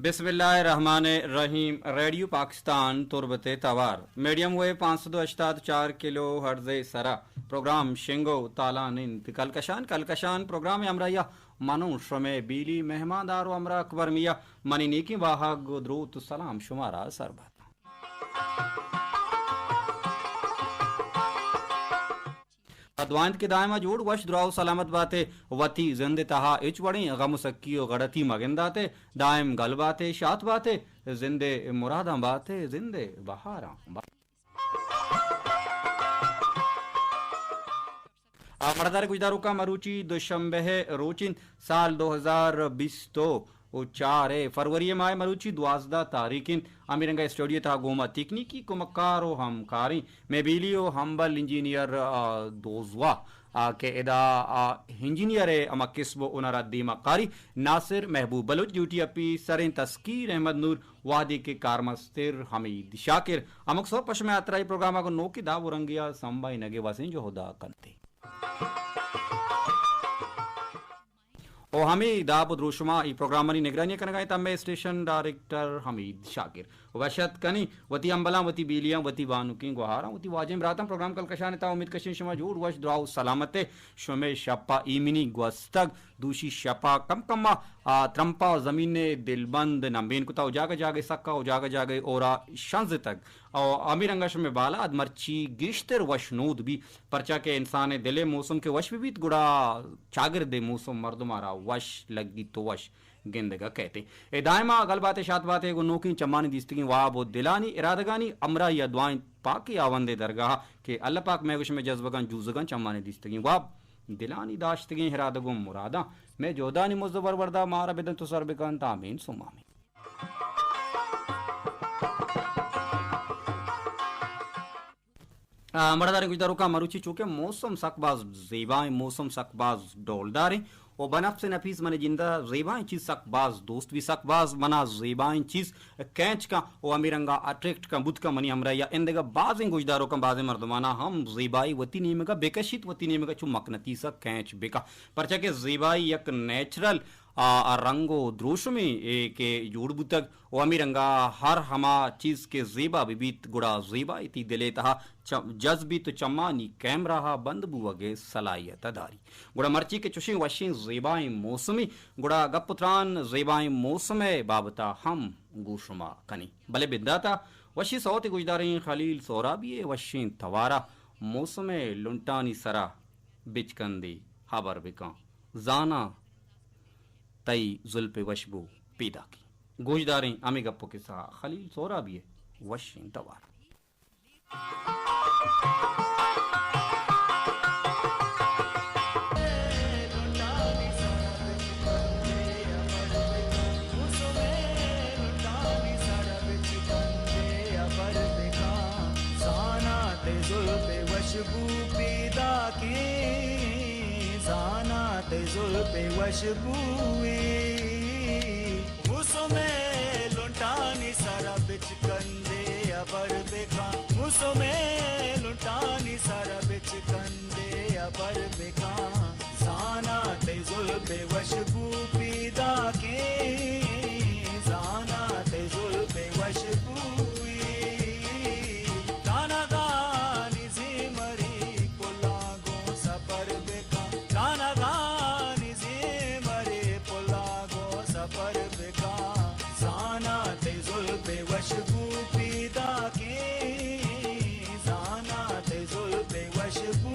बिस्मिल्लाहिर्रहमानिर्रहीम। रेडियो पाकिस्तान तुर्बत तवार मीडियम वे 584 kilo hertz सरा प्रोग्राम शेंगो तालानिंत कलकशान प्रोग्राम अमरया मनु श्रमे बीली मेहमानदार अमरा अकबर मिया मनी नीकी वाहग द्रूत सलाम शुमारा सरबत अद्वांत के दायमा जोड़ वश दुराव सलामत बाते वती जिंद तहा इच वड़ी गम सक्कियो गड़ती मगिंदाते दायम गल बाते शात बाते जिंदे मुरादा बाते जिंदे बहारा मरदार गुजदारू का मरुची दुशंबे रोचिन साल 2020 तो 4 फरवरी माह मरुची 12 तारीखिन अमीरंगा स्टूडियो था गोमा तकनीकी कुमकारो हमकारी में बिलियो हम्बल इंजीनियर दोजवा के एदा इंजीनियर अमा किस्बो उनरा दीमा कारी नासिर महबूब बलूच ड्यूटी अपी सरें तस्कीर अहमद नूर वादी के कारमस्तिर हमीद शाकिर अमुक सौ पश्चिम यात्रा प्रोग्राम को नो की दावरंगिया संबाई नगे वसिन जो होदा कंते ओ हमीद दाबुद्रुशमा ई प्रोग्रामनी निगरानी करना तम्मे स्टेशन डायरेक्टर हमीद शाकिर वशत कनी वती अंबला वती बीलियां वती वानुकी गुहारा वती वाजिम रातम प्रोग्राम कल कशान ता उम्मीद कशिन शमा जोड़ वश द्राउ सलामते शुमे शपा ईमिनी ग्वस्तग दूशी शपा कम कम्मा त्रंपा जमीने दिलबंद नंबेन कुता उजाग जागे सक्का उजाग जागे ओरा शंज तक और अमीर अंगश में बाला अदमर्ची गिश्तर वशनूद भी परचा के इंसान दिले मौसम के वश भी गुड़ा चागर दे मौसम मर्दमारा वश लगी तो वश गिंदगा कहते ए दायमा गल बातें शात बातें गो नोकी चम्मानी दिस्तगी वाह वो दिलानी इरादगानी अमरा या दुआएं पाकी आवंदे दरगाह के अल्लाह पाक मैं विश में जज्बगन जूजगन चम्मानी दिस्तगी वाह दिलानी दाश्तगी इरादगो मुरादा मैं जोदानी मुज़व्वर वर्दा मारा बिदन तो सरबिकन तामीन सुमामी मरदारी गुजदारों का मरुची चूके मौसम सकबाज ज़ेबाएं मौसम सकबाज डोलदारें और बनफ से नफीस मने जिंदा ज़ेबाएं चीज़ सकबाज दोस्त भी सकबाज मना ज़ेबाएं चीज़ कैच का और अमीरंगा अट्रैक्ट का बुद्ध का मनी हमरा या इंदगा बाज़ें गुजदारों का बाज़ें मर्दमाना हम ज़ेबाई वती नीमेगा बेकशित वती नीमेगा चु मकनतीसा कैच बेका परचा के ज़ेबाई एक नेचुरल रंगो द्रोशमी के जोड़ बुतक ओ अमीरंगा हर हमा चीज के ज़ेबा बिबीत गुड़ा ज़ेबा इती दिले तहा जज्बी तो चम्मानी कैमरा हा बंद बुवगे सलाहियत दारी गुड़ा मर्ची के चुशी वशी ज़ेबाएं मौसमी गुड़ा गपुत्रान ज़ेबाएं मौसमे बाबता हम गुशमा कनी भले बिदाता वशी सौती गुजदारी खलील सोराबी वशी तवारा मौसमे लुंटानी सरा बिचकंदी हाबर बिका जाना तई जुल्पे वशबू पैदा की गोजदारें अमी गप्पो के साथ खलील सोरा भी है वशिन तवार पे वशबुए मुसमे लुटानी सारा बिच कंदे अबर बेका मुसमे लुटानी सारा बिच कंदे अबर बेका जाना ते जुल पे वशबू पीदा के जाना ते जुल पे वशबुए गाना गानी जिमरी को लागो सबर बेका गाना गानी पर बेका जाना ते जुल पे वशबू पीदा के जाना ते जुल पे वशबू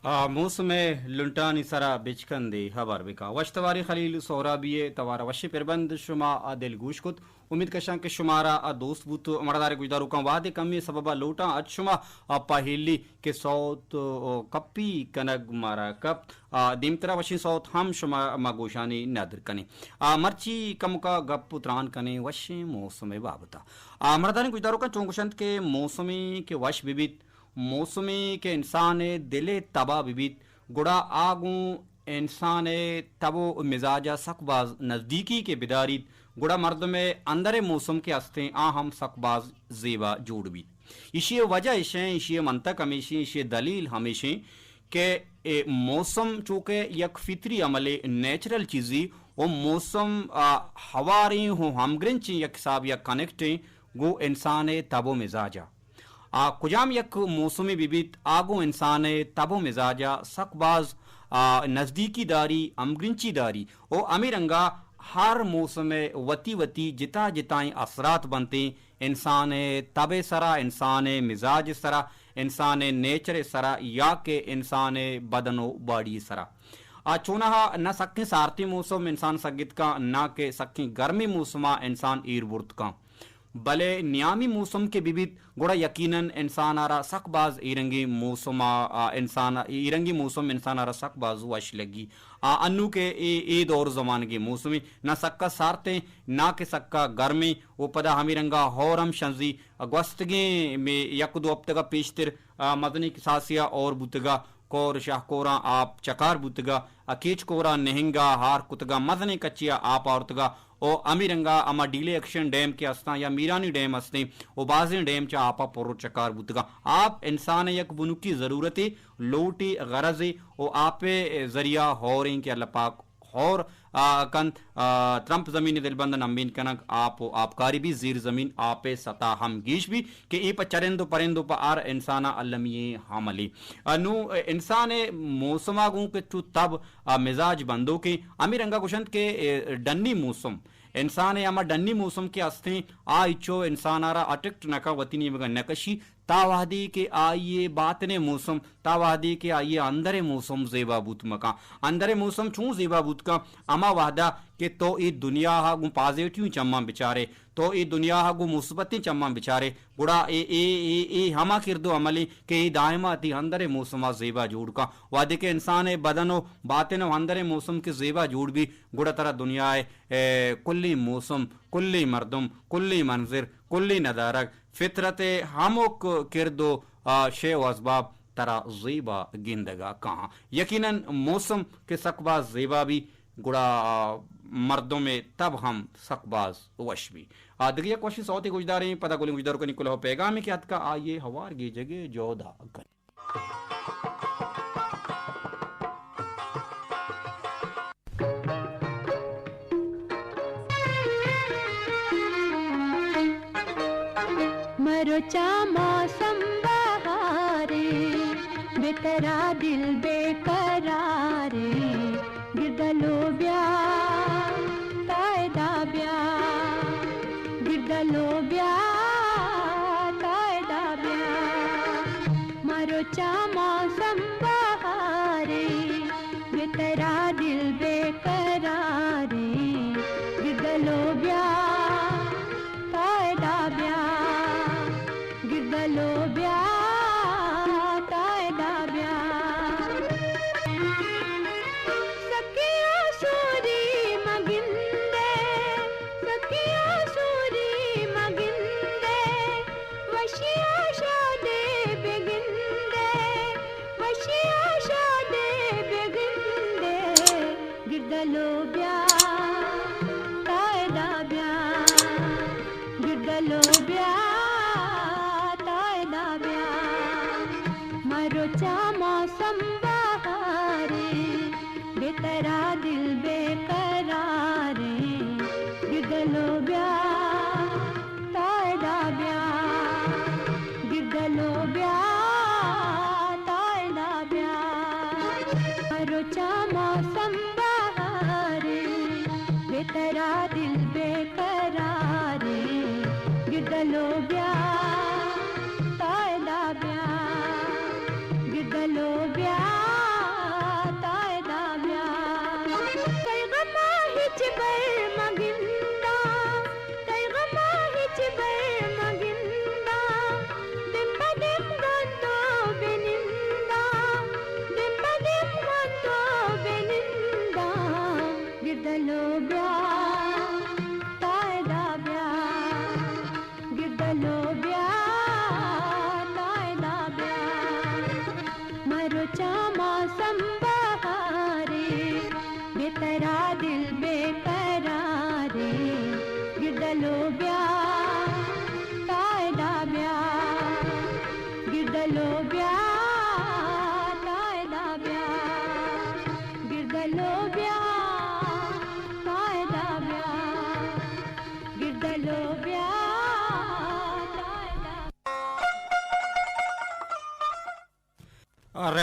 मौसम लुंटानी सरा बिचकंदे हबर बिका वश्तवारी खलील सोहराबिये तवारा वशी पिरबंद शुमा दिल गुशकुत उम्मीद कशां के शुमारा दोस्त बुत मरदार गुजदारू का वादे कमी सबबा लोटा अचुमा पहेली के सौत कपी कनग मारा कप दिमतरा वशी सौत हम शुमा मगोशानी नदर कने मर्ची कम का गप उतरान कने वशी मौसम बाबता मरदार गुजदारू का चौंगशंत के मौसमी के वश विविध मौसमी के इंसान दिले तबा बिबित गुड़ा आगू इंसान तबो मिजाजा सकबाज नज़दीकी के बिदारी गुड़ा मर्द में अंदर मौसम के हस्ते आ हम सकबाज जेबा जोड़ भी इसी वजह इशे इसी मंतक हमेशा इसी दलील हमेशा के मौसम चूँकि यक फितरी अमले नेचुरल चीज़ी वो मौसम हवारी हो हमग्रंच यक हिसाब या कनेक्टें गो इंसान तबो मिजाजा कुजाम यक मौसमी बिबित आगो इंसान तबो मिजाजा सकबाज नज़दीकी दारी अमग्रिंची दारी ओ अमीरंगा हर मौसम वती वती जिता जिताई असरात बनते इंसान तबे सरा इंसान मिजाज सरा इंसान नेचर सरा या के इंसान बदनो बाड़ी सरा चूना न सकें सारती मौसम इंसान सगित का ना के सकें गर्मी मौसमा इंसान ईर बुर्त का भले नियामी मौसम के विविध गुड़ा यकीनन इंसान आरा सकबाज इरंगी मौसमा इंसान इरंगी मौसम इंसान आरा सकबाज वश लगी अन्नू के ए दौर जमान के मौसमी ना सक्का सारते ना के सक्का गर्मी वो पदा हमीरंगा हौरम शंजी अगस्तगे में यक दो हफ्ते का पेशतर मदनी किसासिया और बुतगा कोर शाहकोरा आप चकार बुतगा अकेच कोरा नहिंगा हार कुतगा मदने कच्चिया आप औरतगा ओ अमीरंगा अमा डीले एक्शन डैम के हस्ता या मीरानी डैम हस्ते ओ बाजे डैम चा आपा पोरो चकार बुतगा आप इंसान यक बुनुकी जरूरत लोटी गरज ओ आपे जरिया होरें के अल्लाह पाक और कन ट्रंप जमीन दिलबंदन अमीन कनक आप आपकारी भी जीर जमीन आपे सता हम गीश भी के ई पर चरेंदो परिंदो पर आर इंसाना अल्लमिये हमली नु इंसान मौसमा गु के चु तब मिजाज बंदो के अमीरंगा कुशंत के डन्नी मौसम इंसान यामा डन्नी मौसम के अस्ते आ इचो इंसान आरा अटक्ट नका वतिनी मगर नकशी तावादी के आइए बातने मौसम तावादी के आइए अंदर मौसम जेबाबूत मका अंदर मौसम छू जेबाबूत का अमा वादा के तो ई दुनिया हा गु पॉजिटिव चम्मा बिचारे तो ई दुनिया हा गु मुस्बती चम्मा बिचारे गुड़ा ए ए ए ए हमा किरदो अमली के ई दायमा ती अंदर मौसमा जेबा जोड़ का वादे के इंसान बदनो बातें अंदर मौसम के जेबा जोड़ भी गुड़ा तरह दुनिया कुल्ली मौसम कुल्ली मर्दम कुल्ली मंजिर कुल्ली नदारक फितरत हमोक किरदो शे असबाब तरा जेबा गिंदगा कहाँ यकीनन मौसम के सकबाज जेबा भी गुड़ा मर्दों में तब हम सकबाज वश भी दगिया कोशिश होती गुजदारी पता गोली गुजदार को निकल हो पैगाम के हद का आइए हवार की जगह जोधा कर मरोचा मौसम बहारे बेतरा दिल बेकरारे गिरदलो ब्या तायदा ब्या गिरदलो ब्या तायदा ब्या मरोचा मौसम बहारे बेतरा दिल बेकरारे गिरदलो ब्या तायदा ब्या गिरदलो ब्या तायदा ब्या सखिया सूरी मगिंदे सखिया सूरी मगिंदे वशिया शादे बेगिंदे वशिया शादे बेगिंदे गिरदलो ब्या तायदा ब्या गिरदलो ब्या मरोचा मौसम बहारे बेतरा दिल बेकरारे गिरदलो ब्या तायदा ब्या गिरदलो ब्या तायदा ब्या मरोचा मौसम बहारे बेतरा दिल बेकरारे गिरदलो ब्या तायदा ब्या गिरदलो ब्या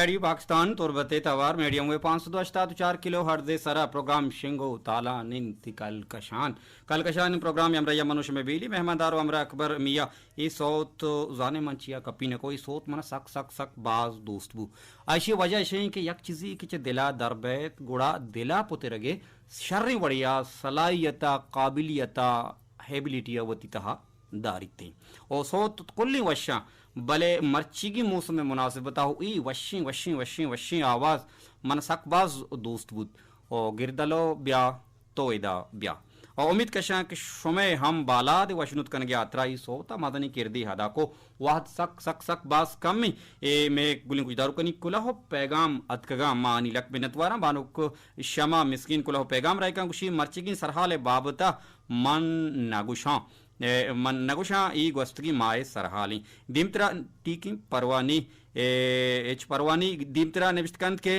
रेडियो पाकिस्तान तुरबते तवार मीडियम वे 584 किलो हर्जे सरा प्रोग्राम शिंगो ताला निंति कलकशान प्रोग्राम यमरया मनुष्य में बीली मेहमानदारो अमरा अकबर मिया ई सोत जाने मंचिया कपी न कोई सोत मना सक सक सक बाज दोस्त बू ऐसी वजह से कि यक चीज़ी कि दिला दरबैत गुड़ा दिला पुते रगे शर्री बढ़िया सलाहियता काबिलियता हेबिलिटी अवती तहा दारिते और सोत कुल्ली वशा भले मर्चिगी मौसम में मुनासिब बताओ ई वशी वशी वशी वशी आवाज़ मन सकबाज दोस्त बुद और गिरदलो ब्या तो इदा ब्या और उम्मीद कशा कि शुमे हम बालाद वशनुत कन गया अतराई सोता मदनी किरदी हदा को वाहद सक सक सक बास कम ए में गुलिंग गुजदारू कनी कुला हो पैगाम अतकगा मानी लक बिनतवारा बानुक शमा मिस्किन कुला हो पैगाम रायका गुशी मर्चिगी सरहाले बाबता मन नागुशा मन नगुशा ई गोस्तगी माए सरहाली दीमतरा टीकी परवानी एच परवानी दीमतरा निविष्टकंत के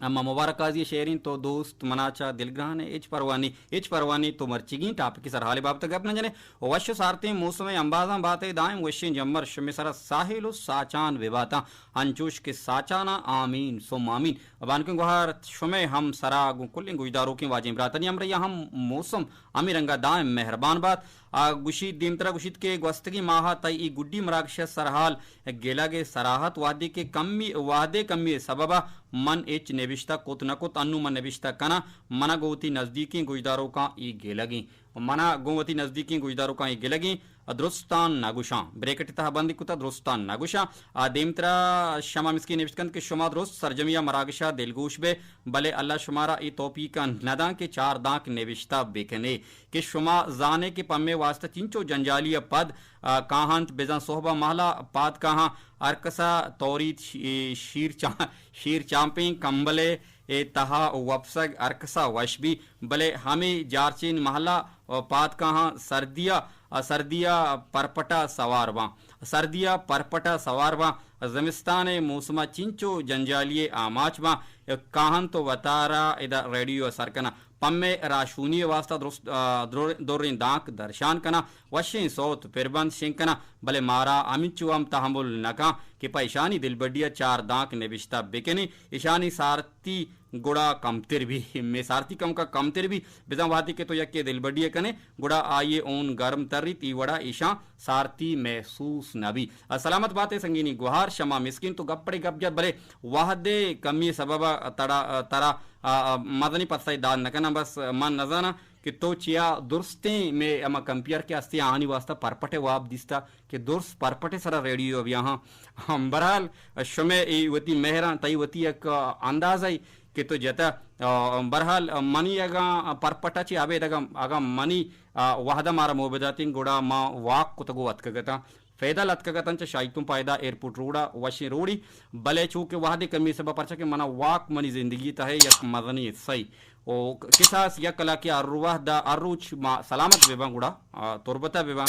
अम्मा मुबारकाजी शेरिन तो दोस्त मनाचा दिलग्रहण एच परवानी तो मर्चिगी टाप की सरहाली बाब तक अपना जने वश्य सारते मौसम अंबाजा बाते दाएं वश्य जम्मर शमिसरा साहिलो साचान विवाता अंचुश के साचाना आमीन सोम आमीन अबान के गुहार शुमे हम सरा कुल्लिंग गुजदारों की वाजिम रातनी अमर हम मौसम अमीरंगा दाएं मेहरबान बात गुशी दीमतरा गुशित के gwastagi माहा तई ई गुड्डी मरागश सरहाल गेलागे सराहत वादे कम्मी सबबा मन एच नेविश्ता कोत नकोत अन्नु मन नेविश्ता कना मना गोवती नजदीकी गुजदारों का ई गेलगी मना गोवती नजदीकी गुजदारों का ई गेलगी द्रुस्तान नागुशा ब्रेकेट तह बंदी कुता द्रुस्तान नागुशा देमतरा शमा मिस्की नेविश्तकंद के शुमा द्रुस्त सरजमिया मरागशा दिलगोश बे भले अल्लाह शुमारा ई तोपी का नदा के 4 दांक नेविश्ता बेकने के शुमा जाने के पम्मे वास्ता चिंचो जंजालिया पद काहंत बेजा सोहबा महला पाद कहा अरकसा तौरीत शीर चांपी कंबले ए तहा वपसग अरकसा वशबी भले हमें जारचीन महला पाद कहा सर्दिया परपटा सवारवा जमिस्तान मौसमा चिंचो जंजालिये आमाचवा काहन तो वतारा इदा रेडियो सरकना पम्मे राशूनी वास्ता दोरिन दांक दर्शान कना वशिन सोत पिरबंद शिंकना भले मारा अमिचुअम तहमुल नका कि पैशानी दिलबडिया 4 दांक नेविश्ता बेकनी ईशानी सारती गुड़ा कमतिर भी में सारती कम का कमतिर भी बिजा वादी के तो यके दिलबडिया कने गुड़ा आइए ओन गर्म तर्री तीवड़ा ईशा सारती महसूस नबी सलामत बातें संगीनी गुहार शमा मिस्किन तो गप्पड़े गपजत भले वाहदे कमी सबबा तरा मदनी पत्साई दाद नकना बस मन नजाना कि तो चिया दुरुस्ते में अमा कंपेयर के अस्ती आनी वास्ता परपटे वाप दिस्ता कि दुरुस्त परपटे सरा रेडियो अब यहाँ हम बहरहाल शुमे वती मेहरा तई वती एक अंदाज आई कि तो जता बहरहाल मनी अगा परपटा ची आबे अगा मनी वाहदा मारा मोबदातिन गुड़ा मा वाक कुतगो अतकगता फैदल अतकगतंच शाइतुम पायदा एयरपोर्ट रोड़ा वशी रोड़ी भले चूके वाहदे कमी सब परचा के मना वाक मनी जिंदगी तहे यक मदनी सही ओ किसास या कला के अरुवाह दा अरुच मा सलामत बेबा गुड़ा तुरबता बेबा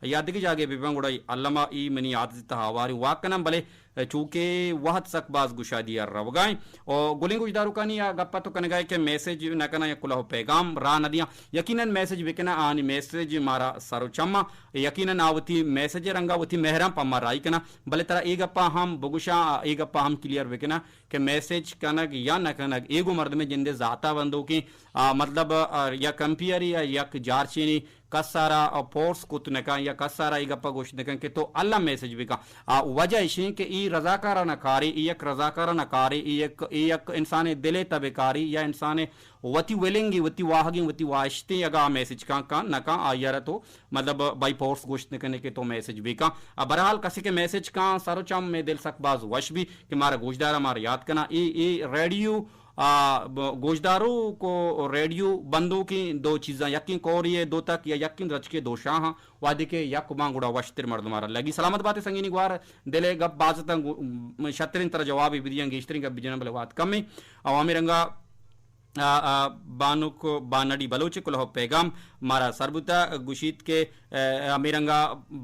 यादगी जागे बेबा गुड़ा अल्लामा ई मनी आदत हवारी वाकनम भले चूंकि वहत सकबाज गुशा दिया रवगाएं और गुलिंग गुजदारू का या गप्पा तो कन गए कि मैसेज न करना या कुला पैगाम रा नदियाँ यकीनन मैसेज विकना आनी मैसेज मारा सरोचम्मा यकीनन आवती मैसेज रंगावती मेहरम पम्मा राई कना भले तरह एक गप्पा हम बगुशा एक गप्पा हम क्लियर विकना कि मैसेज कनक या न कनक एगो मर्द में जिंदे जाता बंदो की मतलब या कंपेयर या यक जारचीनी कसारा फोर्स कुतने का या कसारा ई गप्पा गोश्त के तो अल्लाह मैसेज भी का वजह इशी कि ई रजाकाराना कारी ई एक रजाकाराना कारी ई एक इंसान दिले तबेकारी या इंसान वती वेलेंगी वती वाहगी वती वाश्ते अगा मैसेज का नका आयर तो मतलब बाई फोर्स गोश्त करने के तो मैसेज भी का बहरहाल कसी के मैसेज का सरोचम में दिल सकबाज वश भी कि मारा गोशदारा मारा याद करना ई रेडियो गोशदारों को रेडियो बंदों की 2 चीज़ें यकीन कोरिए 2 तक या यकीन रच के 2 शाह वादे के यक मांगुड़ा वश्तिर मर्द मारा लगी सलामत बातें संगीनी गुआर दिले गप बाजता शतरिन तरह जवाब भी गेश्तरी गप बिजन बले बात कम अवामी रंगा बानुक बानडी बलोच कुलह पैगाम मारा सरबुता गुशीत के अमीरंगा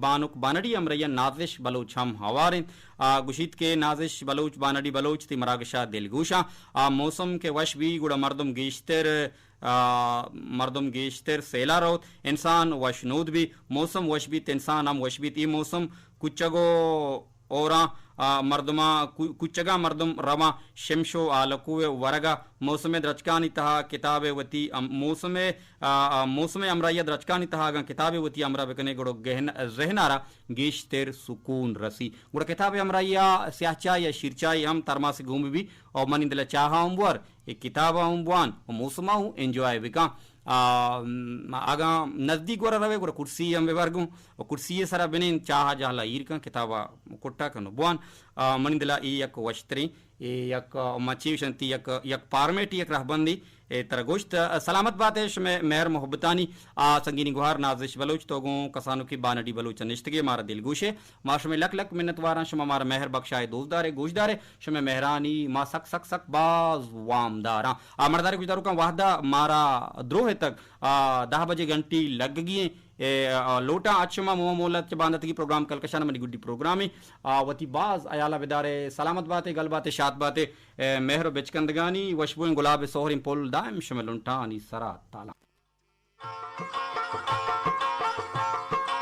बानुक बानडी अमरैया नाजिश बलोच हम हवारिन गुशीत के नाजिश बलोच बानडी बलोच ती मरागशा दिलगुशा मौसम के वश भी गुड़ा मर्दम गेश्तर सेला रोत इंसान वशनूद भी मौसम वश भी इंसान हम वश भी ती मौसम कुचगो औरा मर्दमा कुचगा मर्दम रमा शमशो आलकुवे वरगा मौसम द्रचकानी तहा किताबे वती मौसम अमराया द्रचकानी तहा गा किताबे वती अमरा बेकने गड़ो गहन जहनारा गेश तेर सुकून रसी गुड़ा किताबे अमराया स्याचा या शिरचाई हम तरमा से घूम भी और मनिंदला चाहा उम्बर एक किताब बुआन और मौसमा हूँ एंजॉय बिका आगा नजदीक वर रवे गुड़ा कुर्सी हम वर्गू और कुर्सी सरा बिने चाहा जहला ईर का किताबा कुट्टा कनो बुआन मनिंदला ई यक वश्तरी यक मची शंती यक पारमेटी यक रहबंदी तरगोश्त सलामत बात है शमे मेहर मोहब्बतानी संगीनी गुहार नाजिश बलोच तोगो कसानु की बानडी बलोच निश्तगे मारा दिल गोशे मा शमे लक लक मिन्नत वारा शमा मारा मेहर बख्शाए दोस्तदारे गोशदारे शमे मेहरानी मा सक सक सक बाज वामदारा मर्दारे गुजदारू का वाहदा मारा द्रोह तक 10 बजे घंटी लग गई लोटा अच्छमा मोह मोलत बांधत की प्रोग्राम कलकशान मनी गुड्डी प्रोग्राम वती बाज अयाला बिदारे सलामत बातें गल बातें शात बातें मेहर बेचकंदगानी वशबुन गुलाब सोहरिम पोल दाइम शमल उंटानी सरा ताला